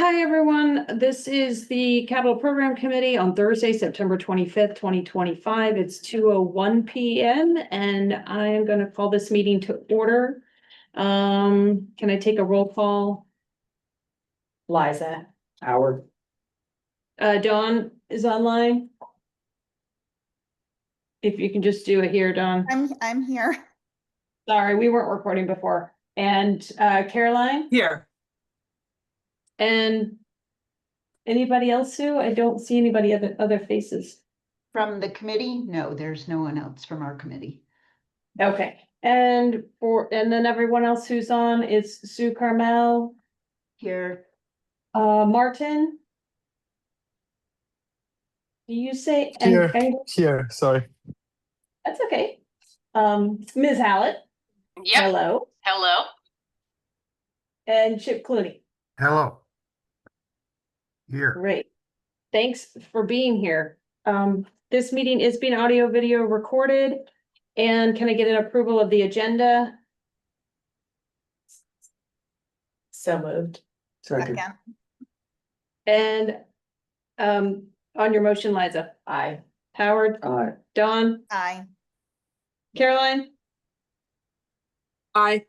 Hi, everyone. This is the Capital Program Committee on Thursday, September 25th, 2025. It's 2:01 p.m. and I am going to call this meeting to order. Can I take a roll call? Liza. Howard. Dawn is online. If you can just do it here, Dawn. I'm here. Sorry, we weren't recording before. And Caroline Here. and anybody else, Sue? I don't see anybody other faces. From the committee? No, there's no one else from our committee. Okay, and then everyone else who's on is Sue Carmel, Here, Martin. Do you say? Here. Here, sorry. That's okay. Ms. Hallett. Yep. Hello. Hello. And Chip Clooney. Hello. Here. Great. Thanks for being here. This meeting is being audio video recorded. And can I get an approval of the agenda? So moved. Second. second. And on your motion, Liza. Aye. Howard. Aye. Dawn. Aye. Caroline. Aye.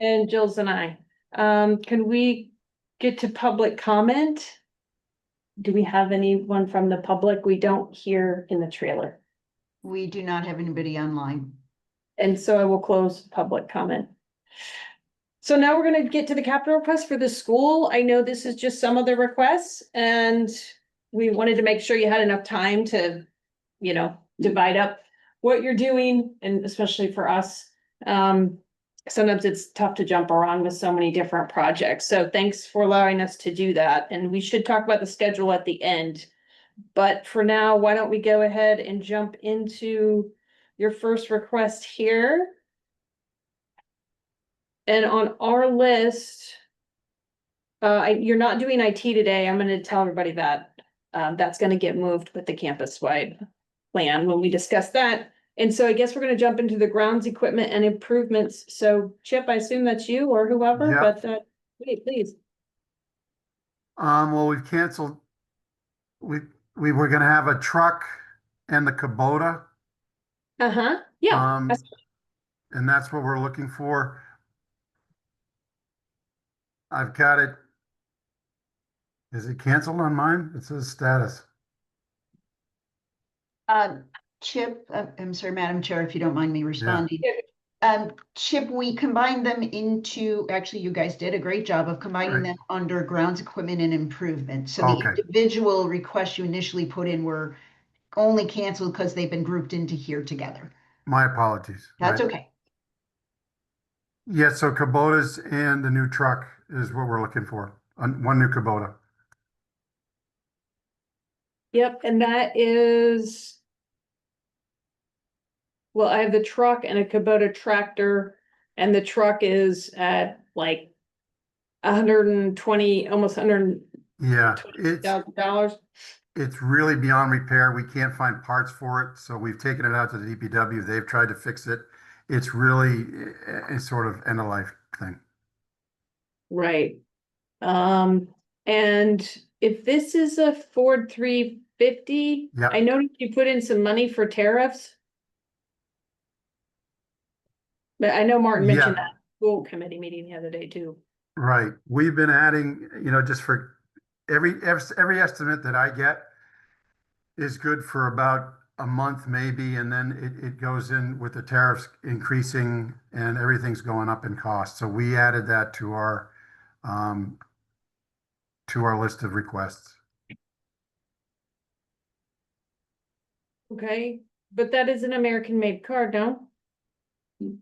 And Jill's and I. Can we get to public comment? Do we have anyone from the public we don't hear in the trailer? We do not have anybody online. And so I will close public comment. So now we're gonna get to the capital request for the school. I know this is just some of the requests and we wanted to make sure you had enough time to, divide up what you're doing and especially for us. Sometimes it's tough to jump around with so many different projects. So thanks for allowing us to do that. And we should talk about the schedule at the end. But for now, why don't we go ahead and jump into your first request here? And on our list, you're not doing IT today. I'm going to tell everybody that that's going to get moved with the campus-wide plan when we discuss that. And so I guess we're going to jump into the grounds equipment and improvements. So Chip, I assume that's you or whoever, Yeah. but wait, please. Well, we've canceled. We were gonna have a truck and the Kubota. Uh-huh. Yeah. And that's what we're looking for. I've got it. Is it canceled on mine? It says status. Chip, I'm sorry, Madam Chair, if you don't mind me responding. Chip, we combined them into, actually, you guys did a great job of combining them under grounds equipment and improvement. So the individual requests you initially put in were only canceled because they've been grouped into here together. My apologies. That's okay. Yeah, so Kubotas and the new truck is what we're looking for. One new Kubota. Yep, and that is. Well, I have the truck and a Kubota tractor, and the truck is at like 120, almost $120,000. It's really beyond repair. We can't find parts for it, so we've taken it out to the DPW. They've tried to fix it. It's really a sort of end of life thing. Right. And if this is a Ford 350, Yeah. I noticed you put in some money for tariffs. But I know Martin mentioned that school committee meeting the other day too. Right. We've been adding, just for every estimate that I get is good for about a month maybe, and then it goes in with the tariffs increasing and everything's going up in cost. So we added that to our list of requests. Okay, but that is an American-made car, no?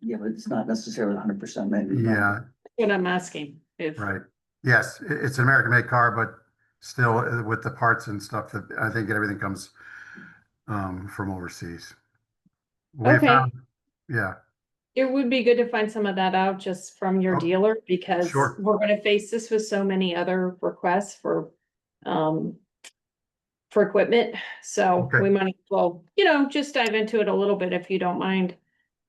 Yeah, but it's not necessarily 100% maybe. Yeah. What I'm asking if. Right. Yes, it's an American-made car, but still with the parts and stuff that I think everything comes from overseas. Okay. Yeah. It would be good to find some of that out just from your dealer because Sure. we're gonna face this with so many other requests for equipment. So Okay. we might as well, just dive into it a little bit if you don't mind.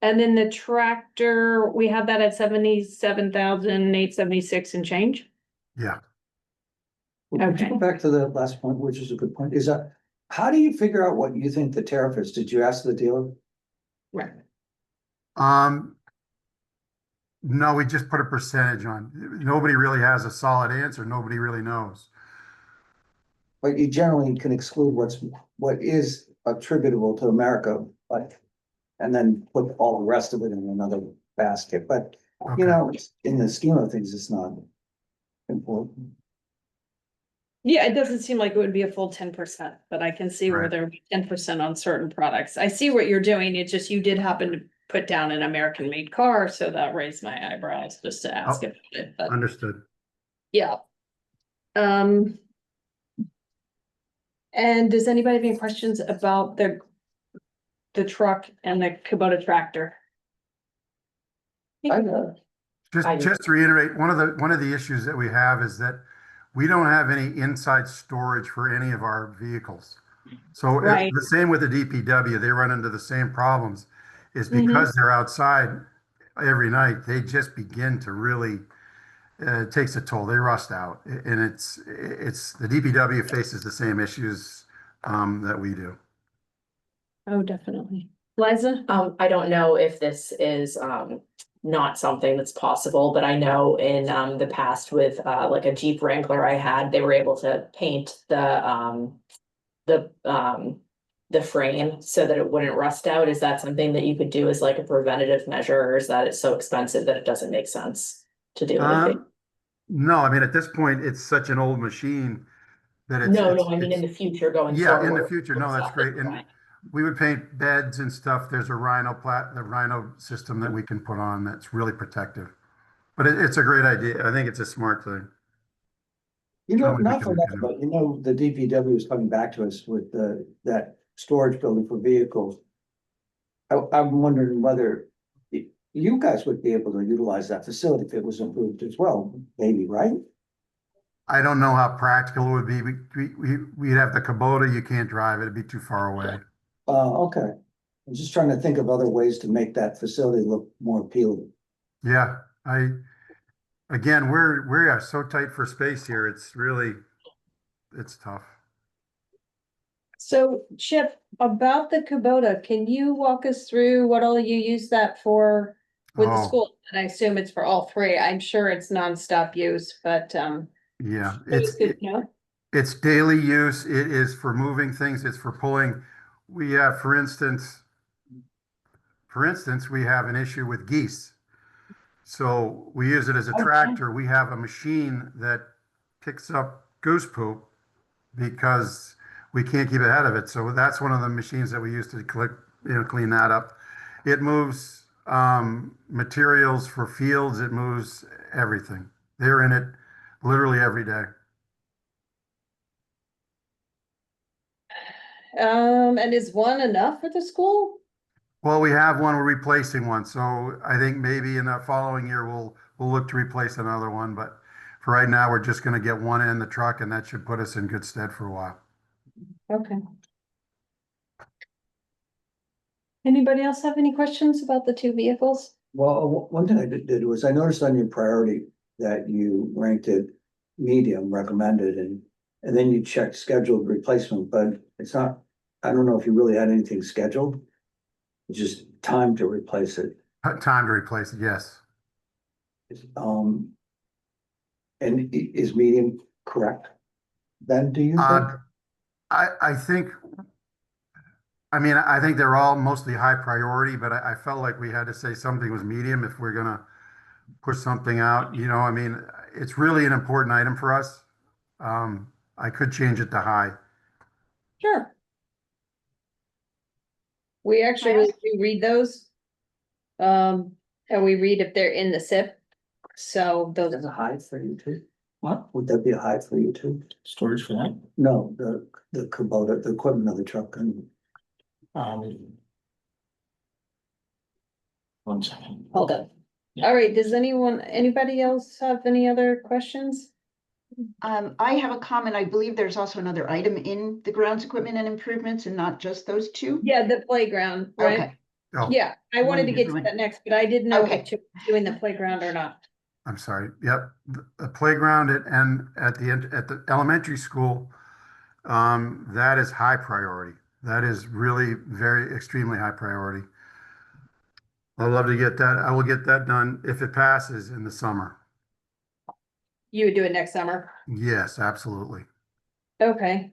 And then the tractor, we have that at 77,876 and change. Yeah. Would you Okay. go back to the last point, which is a good point, is that, how do you figure out what you think the tariff is? Did you ask the dealer? Right. No, we just put a percentage on. Nobody really has a solid answer. Nobody really knows. But you generally can exclude what is attributable to America, but, and then put all the rest of it in another basket, but, Okay. you know, in the scheme of things, it's not important. Yeah, it doesn't seem like it would be a full 10%, but I can see where Right. there would be 10% on certain products. I see what you're doing. It's just you did happen to put down an American made car, so that raised my eyebrows just to ask Oh, about it, but Understood. yeah. And does anybody have any questions about the truck and the Kubota tractor? I Just to reiterate, one of the issues that we have is that we don't have any inside storage for any of our vehicles. So Right. the same with the DPW, they run into the same problems, is Mhm. because they're outside every night, they just begin to really, it takes a toll. They rust out. And it's, the DPW faces the same issues that we do. Oh, definitely. Liza? I don't know if this is, not something that's possible, but I know in, the past with, like a Jeep Wrangler I had, they were able to paint the frame so that it wouldn't rust out. Is that something that you could do as like a preventative measure, or is that it's so expensive that it doesn't make sense to do anything? No, I mean, at this point, it's such an old machine that No, I mean, in the future going yeah, forward. in the future, no, that's great. And Fine. we would paint beds and stuff. There's a the Rhino system that we can put on that's really protective. But it's a great idea. I think it's a smart thing. You know, Something we not for can nothing, do. but you know, the DPW is coming back to us with that storage building for vehicles. I'm wondering whether you guys would be able to utilize that facility if it was improved as well, maybe, right? I don't know how practical it would be. We'd have the Kubota. You can't drive it. It'd be too far away. Okay. I'm just trying to think of other ways to make that facility look more appealing. Yeah, again, we are so tight for space here. It's really, it's tough. So Chip, about the Kubota, can you walk us through what all you use that for with the Oh. school? And I assume it's for all three. I'm sure it's nonstop use, but Yeah, it's good to know. it's daily use. It is for moving things. It's for pulling. We have, for instance, we have an issue with geese. So we use it as a Okay. tractor. We have a machine that picks up goose poop because we can't keep ahead of it. So that's one of the machines that we use to clean that up. It moves materials for fields. It moves everything. They're in it literally every day. And is one enough for the school? Well, we have one, we're replacing one, so I think maybe in the following year, we'll look to replace another one, but for right now, we're just gonna get one in the truck and that should put us in good stead for a while. Okay. Anybody else have any questions about the two vehicles? Well, one thing I did was I noticed on your priority that you ranked it medium recommended and then you checked scheduled replacement, but it's not, I don't know if you really had anything scheduled. It's just time to replace it. Time to replace it, yes. And is medium correct? Then do you think? I think, I mean, I think they're all mostly high priority, but I felt like we had to say something was medium if we're gonna push something out, I mean, it's really an important item for us. I could change it to high. Sure. We actually do read those. And we read if they're in the SIP. So those, That's a high for you too? What? Would that be a high for you too? Storage for that? No, the Kubota, the equipment of the truck and. One second. hold on. Yeah. All right, does anybody else have any other questions? I have a comment. I believe there's also another item in the grounds equipment and improvements and not just those two. Yeah, the playground, right? Okay, Oh, Yeah, I wanted to get to Wonderful. that next, but I didn't know Okay. if you were doing the playground or not. I'm sorry, yep, the playground and at the end, at the elementary school, that is high priority. That is really very extremely high priority. I'd love to get that. I will get that done if it passes in the summer. You would do it next summer? Yes, absolutely. Okay.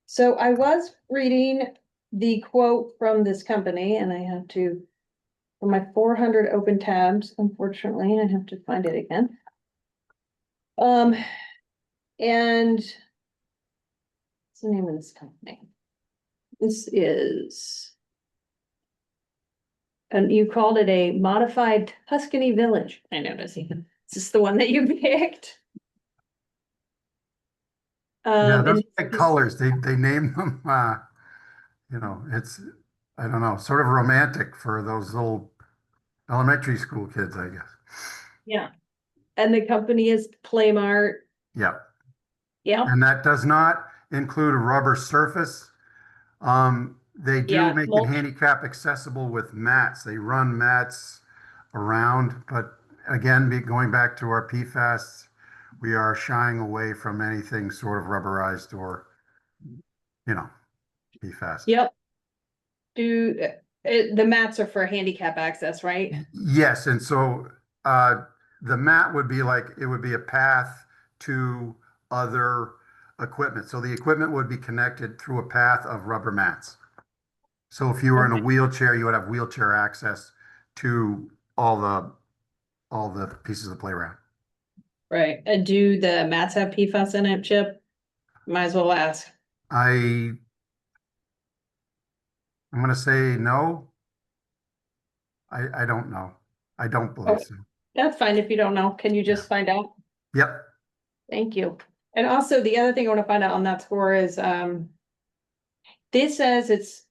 So I was reading the quote from this company and I have to, for my 400 open tabs, unfortunately, I have to find it again. And what's the name of this company? This is, and you called it a modified Tuscany Village. I noticed. Is this the one that you picked? Yeah, those And big colors, they name them, you know, it's, I don't know, sort of romantic for those little elementary school kids, I guess. yeah, and the company is Playmart. Yeah, Yeah, and that does not include a rubber surface. They do Yeah, make it mulch. handicap accessible with mats. They run mats around, but again, going back to our PFAS, we are shying away from anything sort of rubberized or, you know, PFAS. Yep. Do, the mats are for handicap access, right? Yes, and so the mat would be like, it would be a path to other equipment. So the equipment would be connected through a path of rubber mats. So if you were in a Okay. wheelchair, you would have wheelchair access to all the pieces of the playground. Right, and do the mats have PFAS in it, Chip? Might as well ask. I'm gonna say no. I don't know. I don't believe so. That's fine if you don't know. Can you just find out? Yep, Thank you. And also the other thing I want to find out on that score is, this says it's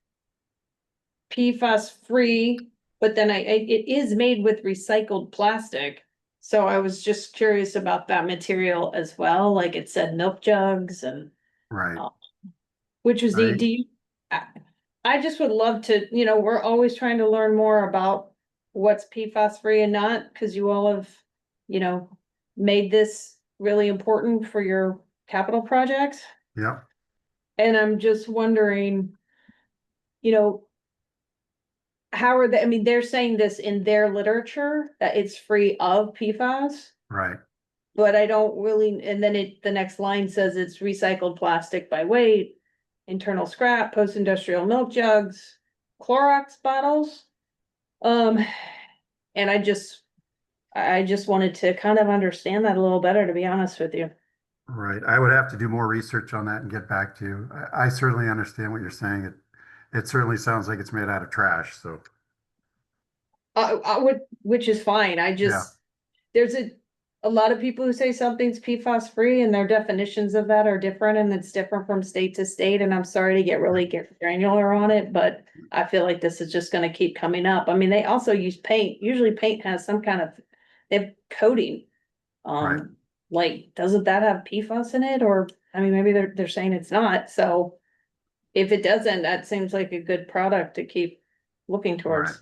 PFAS free, but then it is made with recycled plastic. So I was just curious about that material as well, like it said milk jugs and, right. which was I- the, do you? I just would love to, we're always trying to learn more about what's PFAS free and not, because you all have, made this really important for your capital projects. Yep, And I'm just wondering, how are they, I mean, they're saying this in their literature, that it's free of PFAS. right. But I don't really, and then the next line says it's recycled plastic by weight, internal scrap, post-industrial milk jugs, Clorox bottles. And I just wanted to kind of understand that a little better, to be honest with you. Right. I would have to do more research on that and get back to you. I certainly understand what you're saying. It certainly sounds like it's made out of trash, so. I would, which is fine, there's a lot of people who say something's PFAS free and their definitions of that are different and it's different from state to state, and I'm sorry to get really granular on it, but I feel like this is just gonna keep coming up. I mean, they also use paint, usually paint has some kind of, they have coating. Right. Like, doesn't that have PFAS in it, or, I mean, maybe they're saying it's not, so. If it doesn't, that seems like a good product to keep looking towards.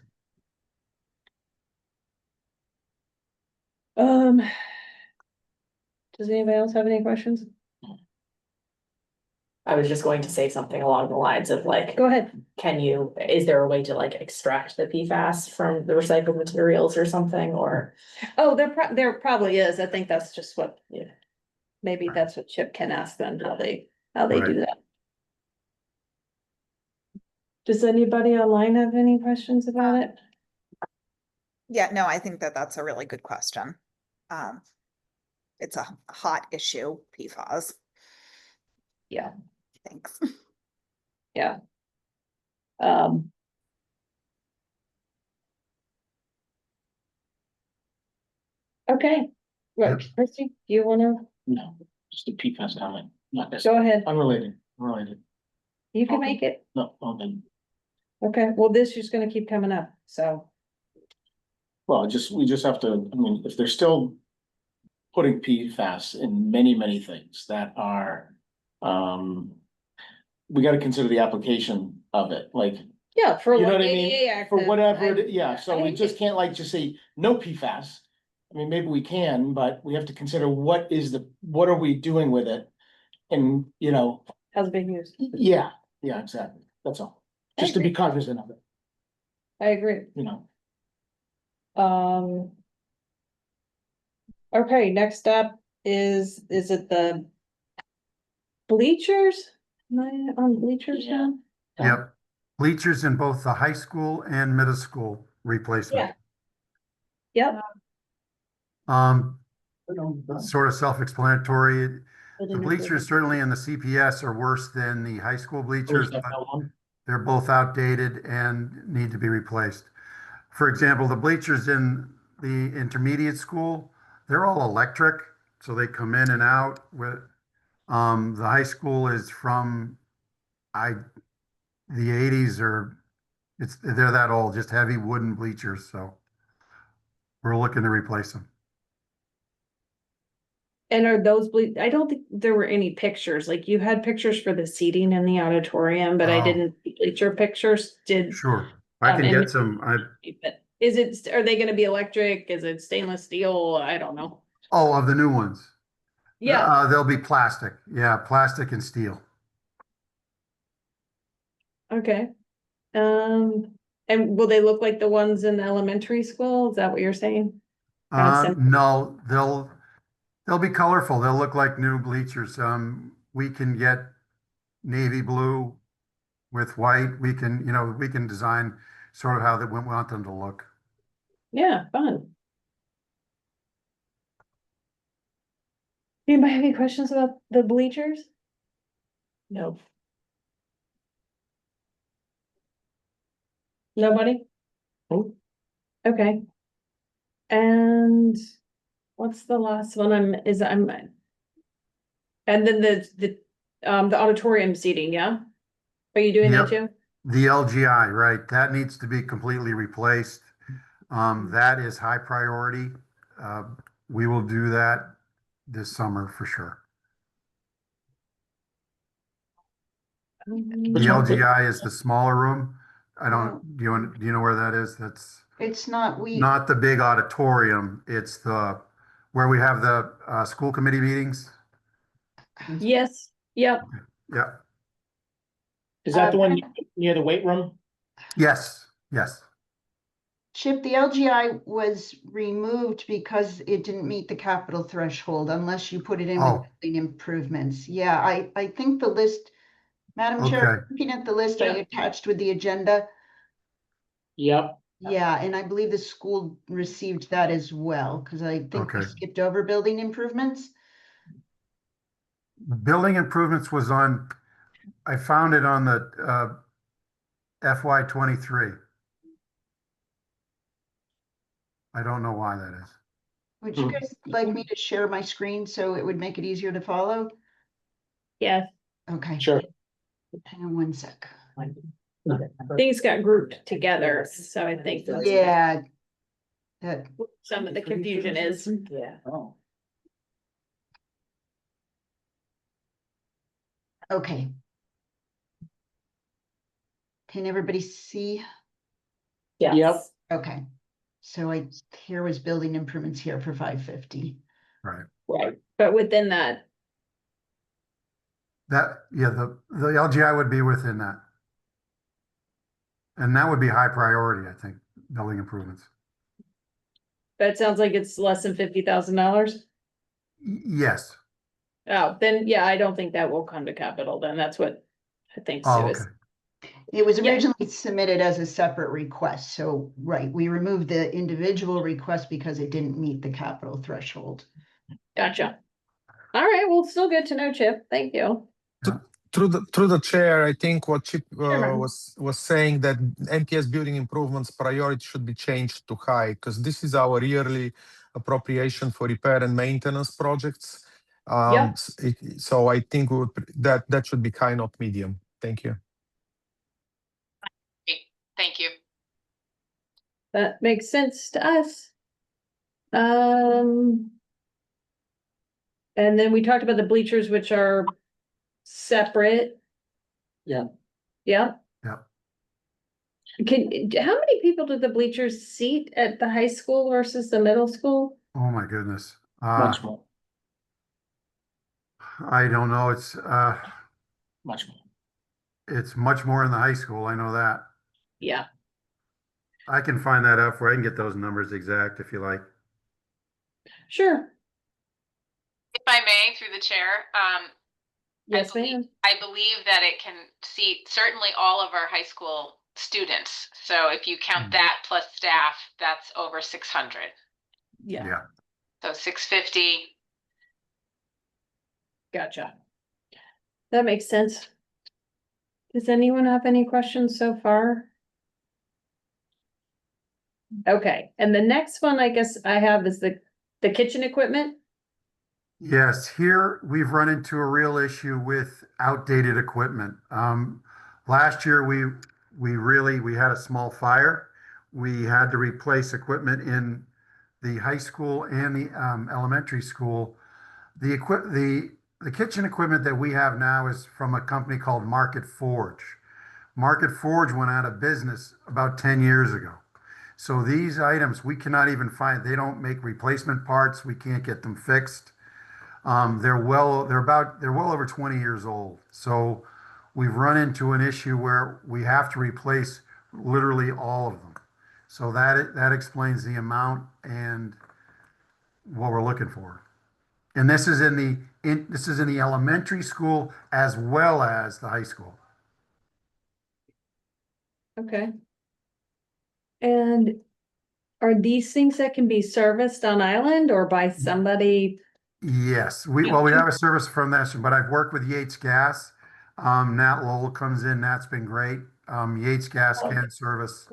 Right. Does anybody else have any questions? I was just going to say something along the lines of like, Go ahead. is there a way to like extract the PFAS from the recycled materials or something, or? Oh, there probably is. I think that's just what, maybe that's what Chip can ask them, how they Right. do that. Does anybody online have any questions about it? Yeah, no, I think that that's a really good question. It's a hot issue, PFAS. Yeah, Thanks. yeah. Okay, right, Yep. Christie, do you wanna, No, just a PFAS comment, not go necessarily, ahead, unrelated. you can Okay. make it. No, okay. Okay, well, this is gonna keep coming up, so. Well, we just have to, I mean, if they're still putting PFAS in many, many things that are, we gotta consider the application of it, like, Yeah, for you know like what I mean? ADA Act. For whatever, yeah, so I we hate just it. can't like just say no PFAS. I mean, maybe we can, but we have to consider what are we doing with it? And, you know, How's being used? yeah, exactly. That's all. Just to be cognizant of it, I agree. you know. Okay, next up is it the bleachers? Am I on bleachers Yeah. now? Yep. Bleachers in both the high school and middle school replacement. Yep, Sort of self-explanatory. The bleachers certainly in the CPS are worse than the high school bleachers, but they're both outdated and need to be replaced. For example, the bleachers in the intermediate school, they're all electric, so they come in and out with, the high school is from the eighties or they're that old, just heavy wooden bleachers, so we're looking to replace them. and are those I don't think there were any pictures, like you had pictures for the seating in the auditorium, but I Oh. didn't see bleacher pictures, Sure, I can and- get some, but is it, are they gonna be electric, is it stainless steel, I don't know. of the new ones. Yeah, They'll be plastic, yeah, plastic and steel. okay. And will they look like the ones in the elementary school, is that what you're saying? No, they'll be colorful. They'll look like new bleachers. We can get navy blue with white. We can design sort of how we want them to look. Yeah, fun. Anybody have any questions about the bleachers? No. Nobody? Nope. Okay. And what's the last one? And then the auditorium seating, yeah? Are you doing that too? The LGI, right, that needs to be completely replaced. That is high priority. We will do that this summer for sure. The Which one? LGI is the smaller room. Do you know where that is? That's It's not, not the big auditorium. It's where we have the school committee meetings. Yes, yep, Yeah, Is that the one near the weight room? yes. Chip, the LGI was removed because it didn't meet the capital threshold unless you put it in Oh. with building improvements. Yeah, I think the list, Madam Chair, Okay. looking at the list I Yeah. attached with the agenda, Yep. yeah, and I believe the school received that as well, because I think we Okay. skipped over building improvements. Building improvements was I found it on the FY 23. I don't know why that is. Would you guys like me to share my screen so it would make it easier to follow? yes, Okay. Sure. Hang on one sec. things got grouped together, so I think that's Yeah. That, some of the confusion is. Yeah. Oh. okay. Can everybody see? Yes. Okay. So here was building improvements here for 550. Right. Right. But within that, The LGI would be within that. And that would be high priority, I think, building improvements. that sounds like it's less than $50,000. Yes. Oh, then, yeah, I don't think that will come to capital, then that's what I think Sue Oh, is. okay. It was Yeah. originally submitted as a separate request. So, right, we removed the individual request because it didn't meet the capital threshold. Gotcha. All right, well, still good to know, Chip. Thank you. Through the chair, I think what Chip Chairman. was saying that MPS building improvements priority should be changed to high because this is our yearly appropriation for repair and maintenance projects. Yep. So I think that should be high, not medium. Thank you. Thank you. That makes sense to us. And then we talked about the bleachers, which are separate. Yeah. Yeah. Yeah. How many people do the bleachers seat at the high school versus the middle school? Oh, my goodness. Much more, I don't know. much more. It's much more in the high school. I know that. Yeah, I can find that out for, I can get those numbers exact if you like. sure. If I may, through the chair, Yes, believe- ma'am. I believe that it can seat certainly all of our high school students. So if you count that plus staff, that's over 600. Yeah, Yeah. So 650. gotcha. That makes sense. Does anyone have any questions so far? Okay, and the next one I guess I have is the kitchen equipment. Yes, here we've run into a real issue with outdated equipment. Last year we had a small fire. We had to replace equipment in the high school and the elementary school. The kitchen equipment that we have now is from a company called Market Forge. Market Forge went out of business about 10 years ago. So these items we cannot even find. They don't make replacement parts. We can't get them fixed. They're well over 20 years old. So we've run into an issue where we have to replace literally all of them. So that explains the amount and what we're looking for. And this is in the elementary school as well as the high school. Okay. And are these things that can be serviced on island or by somebody? Yes, we have a service from this, but I've worked with Yates Gas. Nat Lowell comes in. Nat's been great. Yates Gas can service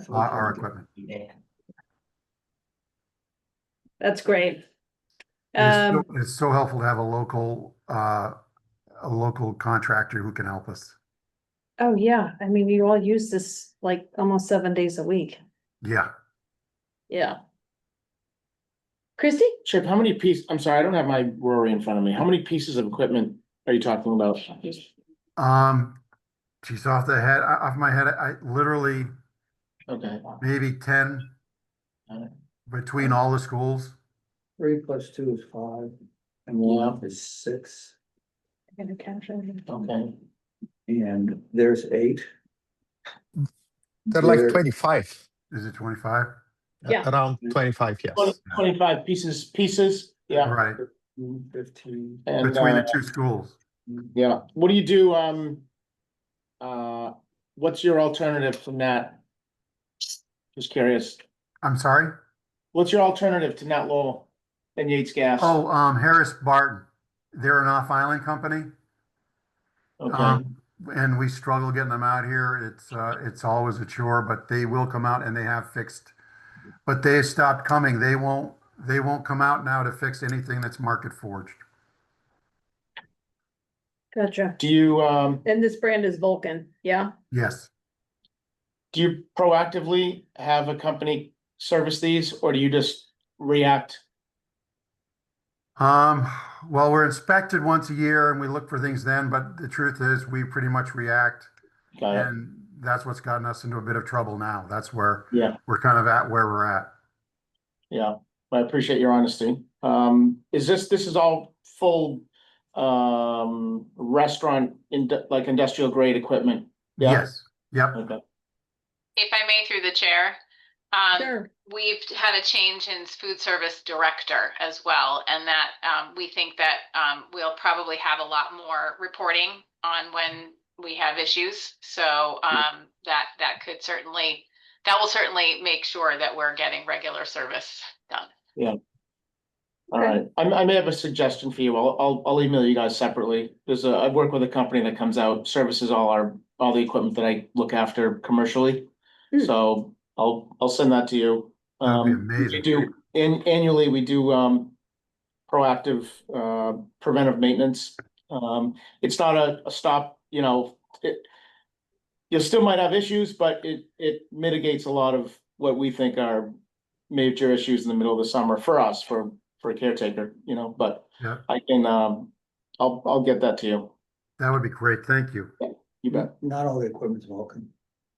our equipment. That's great. It's so helpful to have a local contractor who can help us. Oh, yeah. I mean, you all use this like almost 7 days a week. Yeah. Yeah. Christy? Chip, how many pieces, I'm sorry, I don't have my Rory in front of me. How many pieces of equipment are you talking about? Geez, off my head, I literally Okay. maybe 10 Alright. between all the schools. 3 + 2 is 5, and 1 is 6, Okay. and there's 8. They're like There- 25. Is it 25? Yeah. Around 25, yes. 25 pieces, yeah. Right, 15. And, between the two schools. yeah, what do you do, what's your alternative from that? Just curious, I'm sorry? what's your alternative to Nat Lowell and Yates Gas? Oh, Harris Barton. They're an off-island company. Okay, And we struggle getting them out here. It's always a chore, but they will come out and they have fixed. But they stopped coming. They won't come out now to fix anything that's market forged. Gotcha. do you, And this brand is Vulcan, yeah? Yes. do you proactively have a company service these, or do you just react? Well, we're inspected once a year and we look for things then, but the truth is we pretty much react. Got it, And that's what's gotten us into a bit of trouble now. That's where yeah, we're kind of at where we're at. yeah, I appreciate your honesty. This is all full, restaurant, like industrial grade equipment? Yeah. Yes. Yep. Okay, If I may, through the chair, Sure. we've had a change in food service director as well, and that we think that we'll probably have a lot more reporting on when we have issues. So that will certainly make sure that we're getting regular service done. all right, I may have a suggestion for you. I'll email you guys separately. I work with a company that comes out, services all the equipment that I look after commercially. Hmm. So I'll send that to you. That'd be We amazing. do, annually, we do proactive preventive maintenance. It's not a stop, you still might have issues, but it mitigates a lot of what we think are major issues in the middle of the summer for us, for a caretaker, but Yeah. I can, I'll get that to you. That would be great. Thank you. You bet. Not all the equipment's Vulcan.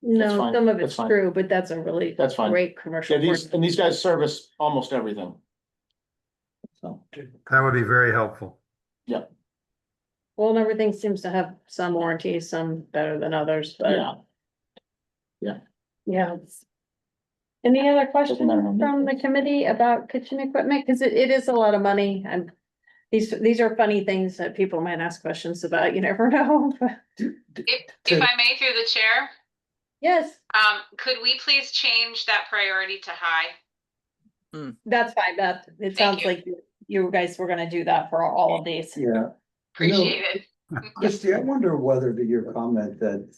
No, fine. some of That's it's fine. true, but that's a really That's fine. great commercial. Yeah, these guys service almost everything. So, That would be very helpful. Well, and everything seems to have some warranties, some better than others, but. Yeah. Any other questions matter how many from the committee about kitchen equipment? Cause it is a lot of money and these are funny things that people might ask questions about. You never know. If I may, through the chair, Yes, could we please change that priority to high? that's fine, Beth. It Thank sounds you. like you guys were gonna do that for all of these. yeah. Appreciate it. Christie, I wonder whether to your comment that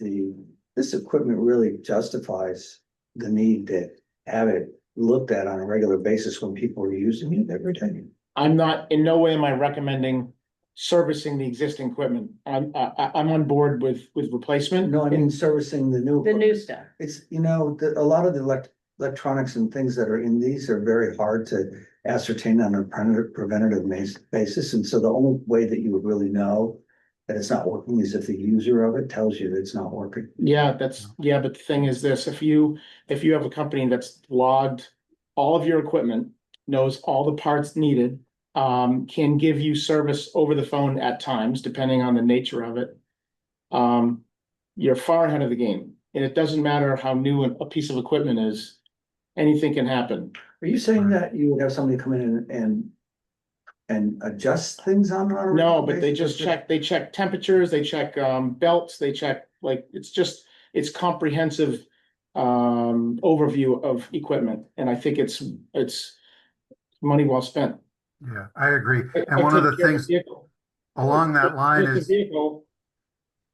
this equipment really justifies the need to have it looked at on a regular basis when people are using it every day. I'm not, in no way am I recommending servicing the existing equipment. I'm on board with replacement. No, I mean servicing the new. The new equipment. stuff. It's, a lot of the electronics and things that are in these are very hard to ascertain on a preventative basis. And so the only way that you would really know that it's not working is if the user of it tells you that it's not working. Yeah, but the thing is this, if you have a company that's logged all of your equipment, knows all the parts needed, can give you service over the phone at times, depending on the nature of it. You're far ahead of the game, and it doesn't matter how new a piece of equipment is, anything can happen. Are you saying that you would have somebody come in and adjust things on? a No, regular but they basis? just they check temperatures, they check belts, they check, like, it's comprehensive overview of equipment, and I think it's money well spent. Yeah, I agree. I And one of the take care things vehicle. along that line With the is, vehicle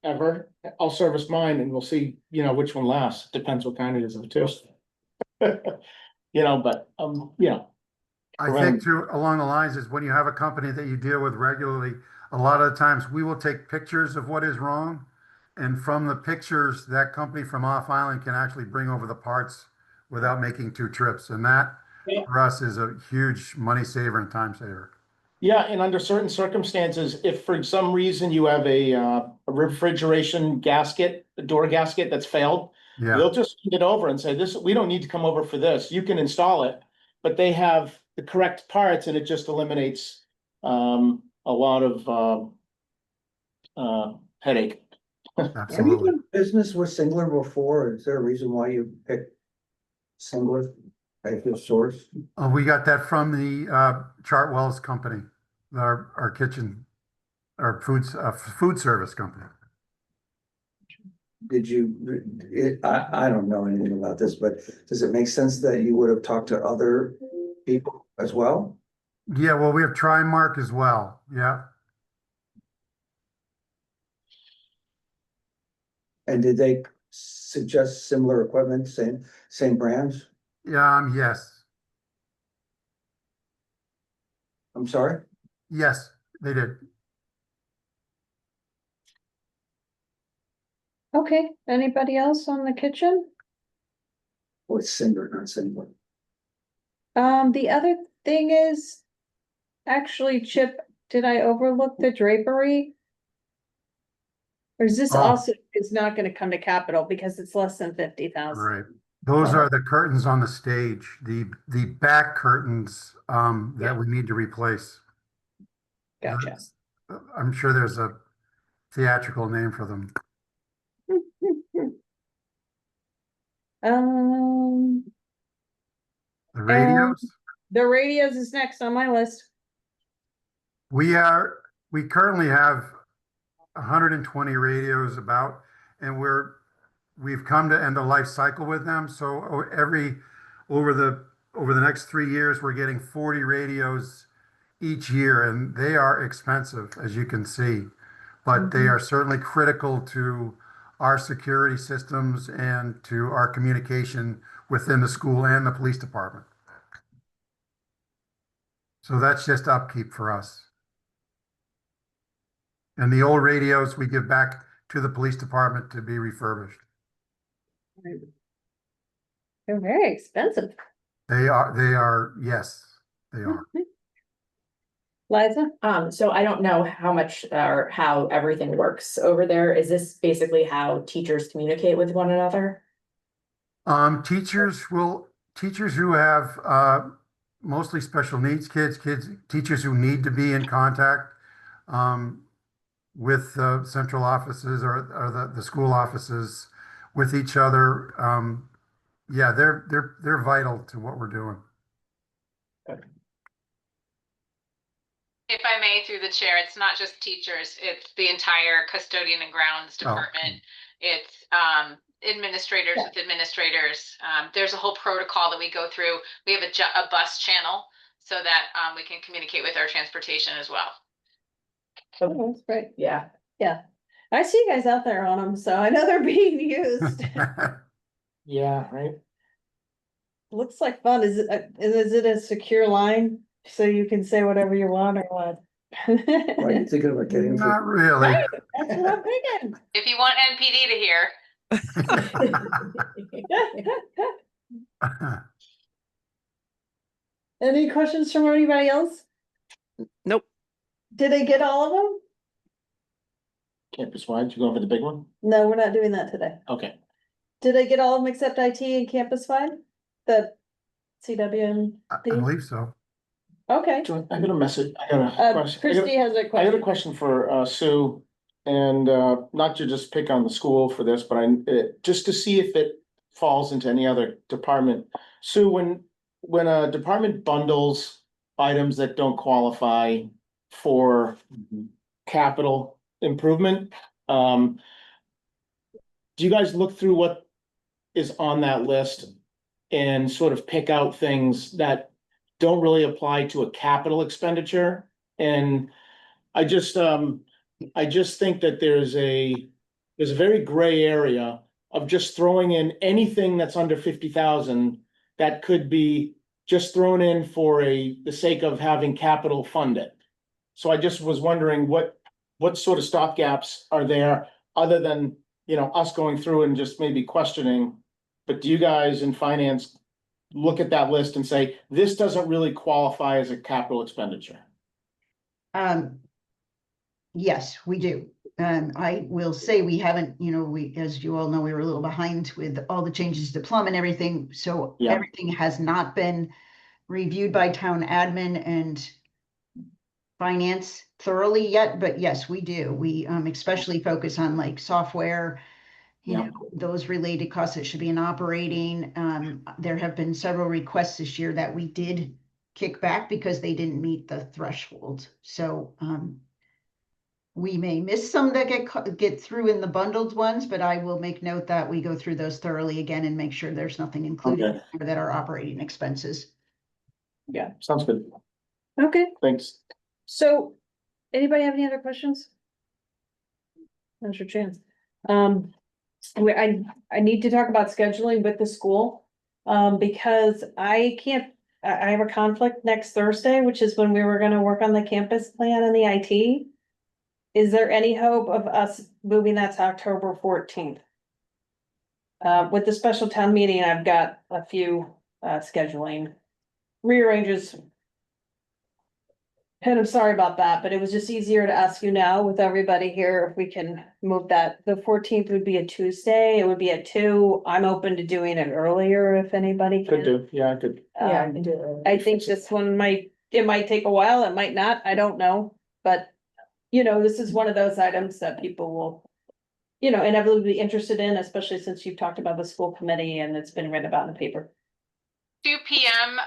ever, I'll service mine and we'll see, which one lasts. Depends what kind it is too. But I think too, along the lines is when you have a company that you deal with regularly, a lot of the times we will take pictures of what is wrong. And from the pictures, that company from off island can actually bring over the parts without making 2 trips. And that Yeah. for us is a huge money saver and time saver. Yeah, and under certain circumstances, if for some reason you have a refrigeration gasket, a door gasket that's failed, Yeah, they'll just send it over and say, we don't need to come over for this. You can install it, but they have the correct parts and it just eliminates a lot of headache. Have you absolutely. done business with Singler before? Is there a reason why you picked Singler as your source? We got that from the Chartwell's company, our kitchen, our food service company. Did you, I don't know anything about this, but does it make sense that you would have talked to other people as well? Yeah, well, we have Trimark as well. Yeah. And did they suggest similar equipment, same brands? Yes. I'm sorry? Yes, they did. Okay, anybody else on the kitchen? Well, it's Singer, not Singler. The other thing is, actually, Chip, did I overlook the drapery? Or is this Oh. also, it's not gonna come to capital because it's less than 50,000? Right. Those are the curtains on the stage, the back curtains that we need to replace. Gotcha. I'm sure there's a theatrical name for them. The radios, The radios is next on my list. we currently have 120 radios about, and we've come to end of life cycle with them. So over the next 3 years, we're getting 40 radios each year, and they are expensive, as you can see, but they are certainly critical to our security systems and to our communication within the school and the police department. So that's just upkeep for us. And the old radios we give back to the police department to be refurbished. They're very expensive. They are, yes, they are. Liza? So I don't know how much or how everything works over there. Is this basically how teachers communicate with one another? Teachers who have mostly special needs kids, teachers who need to be in contact with central offices or the school offices with each other. Yeah, they're vital to what we're doing. If I may, through the chair, it's not just teachers, it's the entire custodian and grounds Oh. department. It's administrators Yeah. with administrators. There's a whole protocol that we go through. We have a bus channel so that we can communicate with our transportation as well. Oh, that's great. Yeah. I see you guys out there on them, so I know they're being used. Yeah, right. Looks like fun. Is it a secure line so you can say whatever you want or what? Right, you're thinking about getting. Not really. Right, that's what I'm thinking. If you want NPD to hear, Any questions from anybody else? Nope. Did I get all of them? Campus wide, you going for the big one? No, we're not doing that today. Okay. Did I get all of them except IT and campus wide? The CW I and believe so. okay. I got a message, I got a question. Christie has a I got a question. question for Sue, and not to just pick on the school for this, but just to see if it falls into any other department. Sue, when a department bundles items that don't qualify for capital improvement, do you guys look through what is on that list and sort of pick out things that don't really apply to a capital expenditure? And I just think that there's a very gray area of just throwing in anything that's under 50,000 that could be just thrown in for the sake of having capital fund it. So I just was wondering what sort of stopgaps are there other than, us going through and just maybe questioning, but do you guys in finance look at that list and say, this doesn't really qualify as a capital expenditure? Yes, we do. I will say we haven't, as you all know, we were a little behind with all the changes to Plum and everything. So Yeah. everything has not been reviewed by town admin and finance thoroughly yet, but yes, we do. We especially focus on like software, Yeah. those related costs that should be in operating. There have been several requests this year that we did kick back because they didn't meet the threshold. So we may miss some that get through in the bundled ones, but I will make note that we go through those thoroughly again and make sure there's nothing included that are operating expenses. Yeah. Sounds good. Okay, Thanks. so anybody have any other questions? Now's your chance. I need to talk about scheduling with the school, because I have a conflict next Thursday, which is when we were gonna work on the campus plan and the IT. Is there any hope of us moving that to October 14th? With the special town meeting, I've got a few, scheduling rearranges. And I'm sorry about that, but it was just easier to ask you now with everybody here if we can move that. The 14th would be a Tuesday. It would be at 2. I'm open to doing it earlier if anybody Could can. do, yeah, I could. Yeah, I Um, can do it. I think this one might take a while, it might not, I don't know, but. This is one of those items that people will, inevitably be interested in, especially since you've talked about the school committee and it's been written about in the paper. 2 p.m.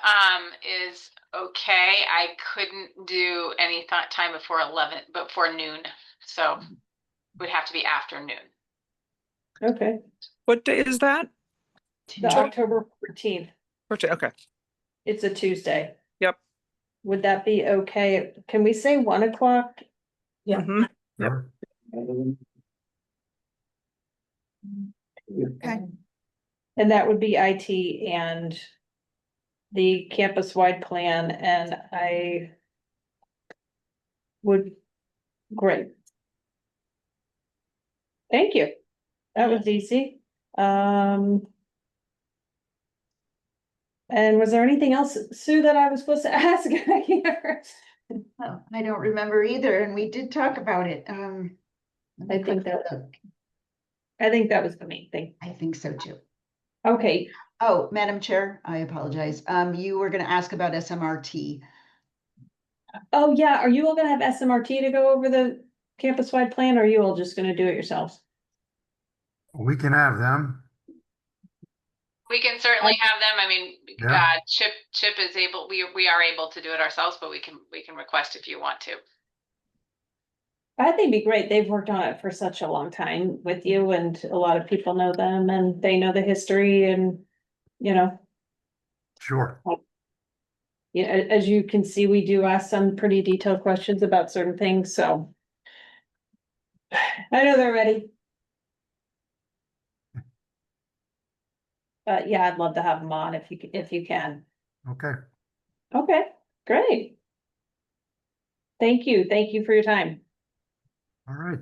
Is okay. I couldn't do any time before noon, so it would have to be afternoon. Okay, What day is that? the October 14th, Okay. it's a Tuesday. Yep. Would that be okay? Can we say 1 o'clock? Yeah. Mhm. Sure. Okay. And that would be IT and the campus-wide plan, and I would, great. Thank you. That was easy. And was there anything else, Sue, that I was supposed to ask here? Well, I don't remember either, and we did talk about it. I think that was the main thing. I think so too. Okay, Oh, Madam Chair, I apologize. You were gonna ask about SMRT. Oh, yeah, are you all gonna have SMRT to go over the campus-wide plan, or are you all just gonna do it yourselves? We can have them. We can certainly have them. I mean, Yeah. Chip is able, we are able to do it ourselves, but we can request if you want to. I think it'd be great. They've worked on it for such a long time with you, and a lot of people know them, and they know the history, and, you know, Sure. yeah, as you can see, we do ask some pretty detailed questions about certain things, so. I know they're ready. But yeah, I'd love to have them on if you can. Okay. Okay, great. Thank you for your time. All right.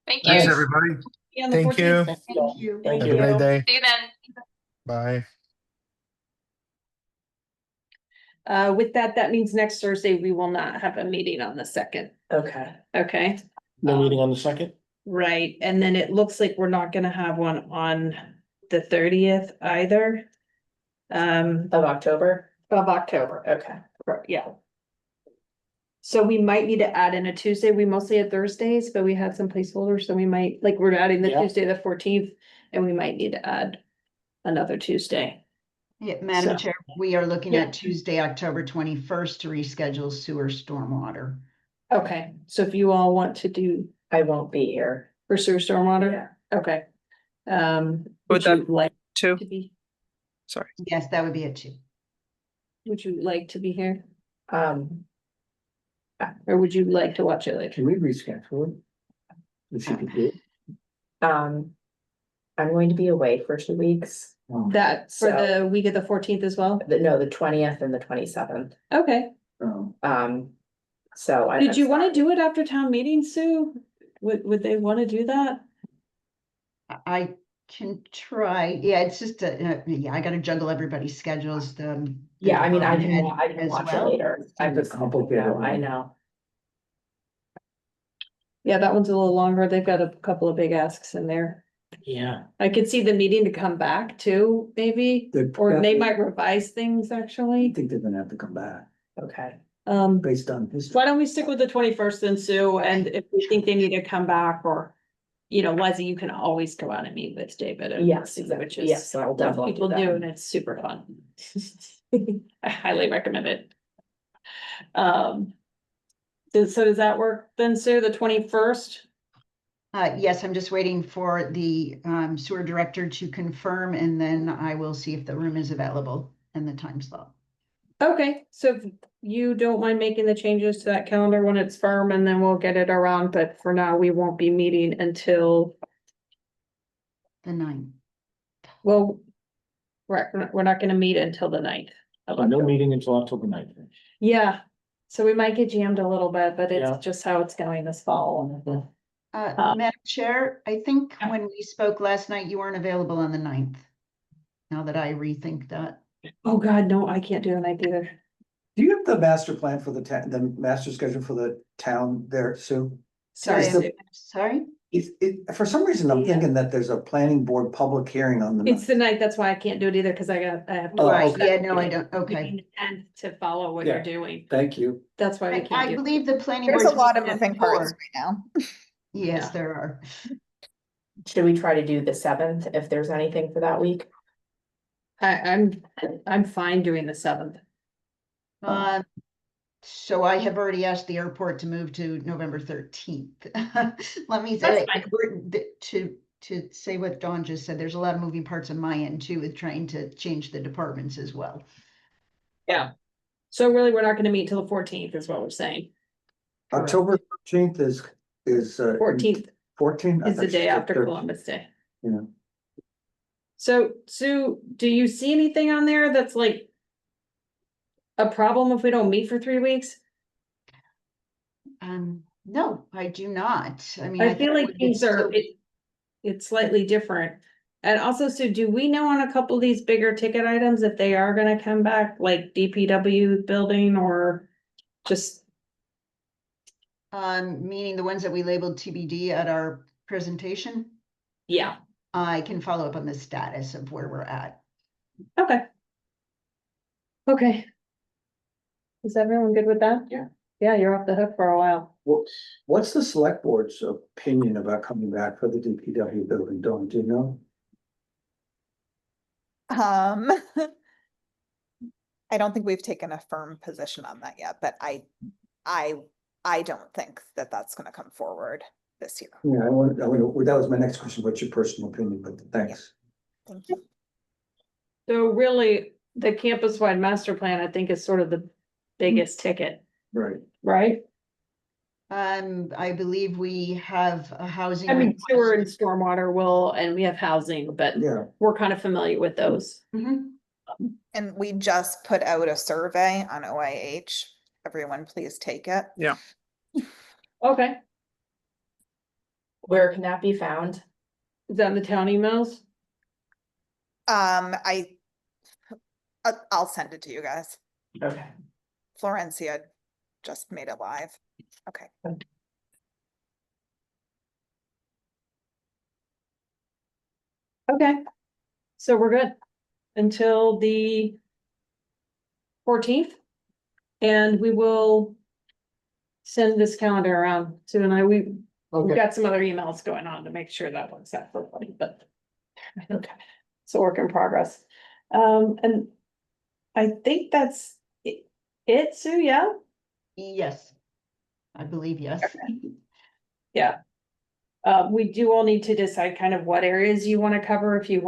Thank you. Thanks, See everybody. See you on the Thank 14th. you. Thank you. Thank Have a great day. you then. Bye. With that, that means next Thursday, we will not have a meeting on the 2nd, Okay. okay? No meeting on the second? Right, and then it looks like we're not gonna have one on the 30th either. Of October? Of October, Okay. yeah. So we might need to add in a Tuesday. We mostly had Thursdays, but we had some placeholders, so we might, like, we're adding the Yeah. Tuesday, the 14th, and we might need to add another Tuesday. Yeah, Madam So- Chair, we are looking Yeah. at Tuesday, October 21st to reschedule sewer stormwater. Okay, so if you all want to do I won't be here. for sewer stormwater, Yeah. okay. Would you that- like Two. to be, Sorry. Yes, that would be it too. would you like to be here, Um, or would you like to watch it later? Can we reschedule it? If you could do it. I'm going to be away for 2 weeks. That for So- the week of the 14th as well? The 20th and the 27th. Okay, So I. did you wanna do it after town meeting, Sue? Would they wanna do that? I can try, yeah, it's just, yeah, I gotta juggle everybody's schedules, the Yeah, I mean, I department can, head I can as watch it well. later. I just, Complicated. I know. Yeah, that one's a little longer. They've got a couple of big asks in there. Yeah. I could see the meeting to come back too, maybe, or they might revise things I actually. think they're gonna have to come back Okay. based on history. Why don't we stick with the 21st then, Sue, and if we think they need to come back, or, you know, Leslie, you can always go out and meet with David. and Yes, see, exactly. Which is Yes, I'll what definitely people do do, that. and it's super fun. I highly recommend it. So does that work then, Sue, the 21st? Yes, I'm just waiting for the sewer director to confirm, and then I will see if the room is available and the time slot. Okay, so if you don't mind making the changes to that calendar when it's firm, and then we'll get it around, but for now, we won't be meeting until, The 9th. well, we're not gonna meet until the 9th. of No October. meeting until October 9th. Yeah, so we might get jammed a little bit, but Yeah. it's just how it's going this fall. Madam Chair, I think when we spoke last night, you weren't available on the 9th. Now that I rethink that. Oh, God, no, I can't do the 9th either. Do you have the master plan for the master schedule for the town there, Sue? Sorry, Is the- Sue. Sorry? For some reason, I'm Yeah. thinking that there's a planning board public hearing on the. It's the 9th, that's why I can't do it either, because I have. to Oh, watch Right, that yeah, no, I meeting. don't, okay. We intend to follow what Yeah. you're doing, Thank you. that's why we I can't do. believe the planning board. There's a lot of moving parts right now. Yes, Yeah. there are. Should we try to do the 7th if there's anything for that week? I'm fine doing the 7th. So I have already asked the airport to move to November 13th. Let me That's say, fine. to say what Dawn just said, there's a lot of moving parts on my end too, with trying to change the departments as well. Yeah. So really, we're not gonna meet till the 14th is what we're saying. October 13th is. 14th 14? is the day after Columbus Day. Yeah. So, Sue, do you see anything on there that's like a problem if we don't meet for 3 weeks? No, I do not. I mean. I feel think like things are, it's slightly different. And also, Sue, do we know on a couple of these bigger ticket items if they are gonna come back, like DPW building or just? Meaning the ones that we labeled TBD at our presentation, Yeah, I can follow up on the status of where we're at. Okay. Okay. Is everyone good with that? Yeah. Yeah, you're off the hook for a while. What's the select board's opinion about coming back for the DPW building, Dawn, do you know? Um, I don't think we've taken a firm position on that yet, but I don't think that that's gonna come forward this year. Yeah, that was my next question, what's your personal opinion, but thanks. Thank you. So really, the campus-wide master plan, I think, is sort of the biggest ticket, Right. right? I believe we have a housing. I mean, sewer and request. stormwater will, and we have housing, but Yeah, we're kind of familiar with those. Mhm. And we just put out a survey on OIH. Everyone, please take it. Okay, Where can that be found? is that in the town emails? I'll send it to you guys. Okay. Florencia just made it live. Okay. Okay, so we're good until the 14th. And we will send this calendar around. Sue and we've Okay, got some other emails going on to make sure that one's set for everybody, but okay, it's a work in progress. And I think that's it, Sue, yeah? Yes. I believe yes. Yeah. We do all need to decide kind of what areas you want to cover, if you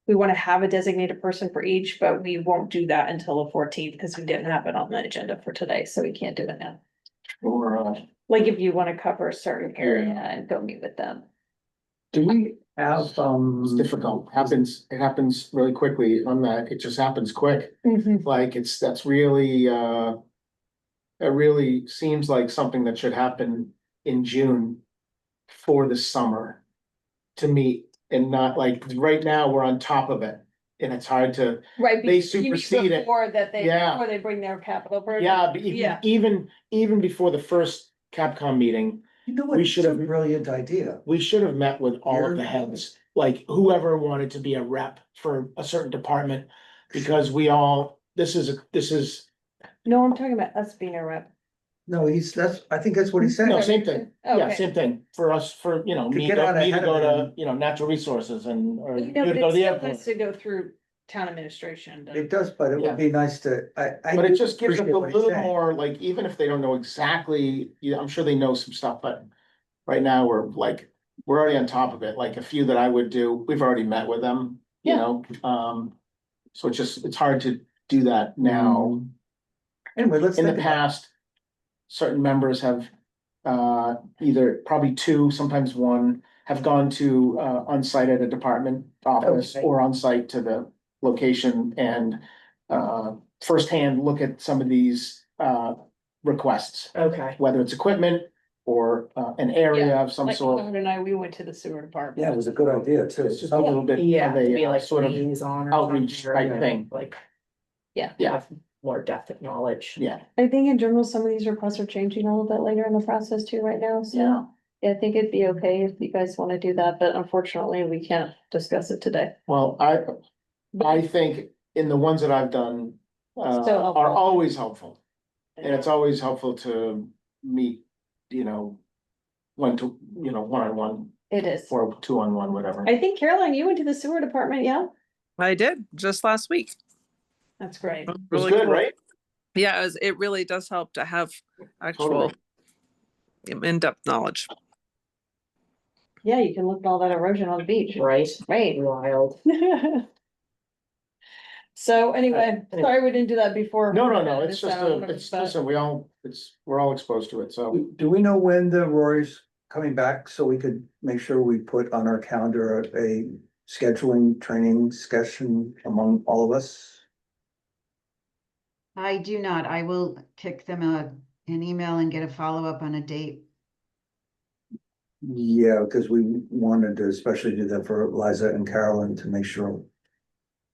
we want to have a designated person for each, but we won't do that until the 14th because we didn't have it on the agenda for today, so we can't do it now. or, Like if you want to cover a certain area and go meet with them. do we have, it's difficult, it happens really quickly on that, it just happens quick. Like that's really, it really seems like something that should happen in June for the summer to meet and not like, right now, we're on top of it. And it's hard to, Right. They you mean supersede it. Before that Yeah. before they bring their capital. program? yeah, but Yeah. even before the first Capcom meeting, you know We what, should it's a have- brilliant idea. we should have met with all of the heads. Like whoever wanted to be a rep for a certain department, because this is, No, I'm talking about us being a rep. No, I think that's what he said. no, same thing. Yeah, Okay. same thing for us, for, To me get out to ahead go of to, him. natural resources or No, you but to it go to the still airport. has to go through town administration. doesn't It does, but it Yeah. would be nice to, I. But it just gives us a appreciate what he's little saying. more, like, even if they don't know exactly, I'm sure they know some stuff, but right now, we're already on top of it, like a few that I would do, we've already met with them, you Yeah. know, so it's hard to do that now. Anyway, let's In the think about it. past, certain members have, either probably two, sometimes one, have gone to, on-site at a department office Okay. or on-site to the location and, firsthand look at some of these, requests, Okay. whether it's equipment or, an area of some Like sort. Howard and I, we went to the sewer department. Yeah, it was a good idea too. It's just a little bit Yeah, of to be a, like sort of, liaison or outreach something, or, type thing. Like. Yeah. Have more depth of knowledge. yeah, I think in general, some of these requests are changing a little bit later in the process too right now, so. Yeah. Yeah, I think it'd be okay if you guys want to do that, but unfortunately, we can't discuss it today. well, I think in the ones that I've done, Still helpful. are always helpful. And it's always helpful to meet, one-on-one It is. or two-on-one, whatever. I think Caroline, you went to the sewer department, yeah? I did just last week. That's great. It was Really good, cool. right? Yeah, it really does help to have actual Totally. in-depth knowledge. Yeah, you can look at all that erosion on the beach. Right, Right. wild. So anyway, Uh, sorry we didn't do that before. No, it's just, But- listen, we're all exposed to it, so. Do we know when the Rory's coming back so we could make sure we put on our calendar a scheduling training session among all of us? I do not. I will kick them an email and get a follow-up on a date. Yeah, because we wanted to especially do that for Liza and Carolyn to make sure.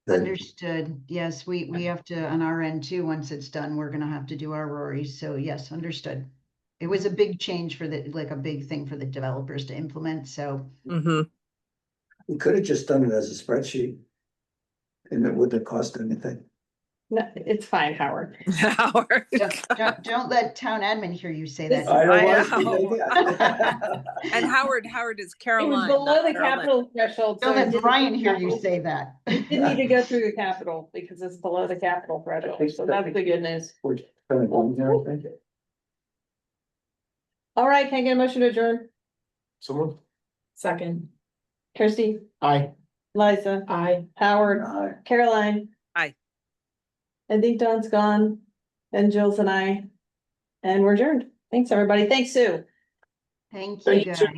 that- Understood. Yes, we have to, on our end too, once it's done, we're gonna have to do our Rorys. So yes, understood. It was a big change for like a big thing for the developers to implement, so Mm-hmm. We could have just done it as a spreadsheet. And it wouldn't cost anything. No, it's fine, Howard. Howard. Don't let town admin hear you say that. I I don't know. want to And Howard is It was Caroline. below not the Carolyn. capital threshold. so Don't it let didn't- Brian hear you say that. It didn't need to go through the capital because it's below the capital threshold, so that's the good news. All right, can I get a motion to adjourn? Someone, Second, Kirsty, aye. Liza, I. Howard, Caroline. Aye. I think Don's gone, and Jill's and I, and we're adjourned. Thanks, everybody. Thanks, Sue. Thank you, Thank you. guys. See ya.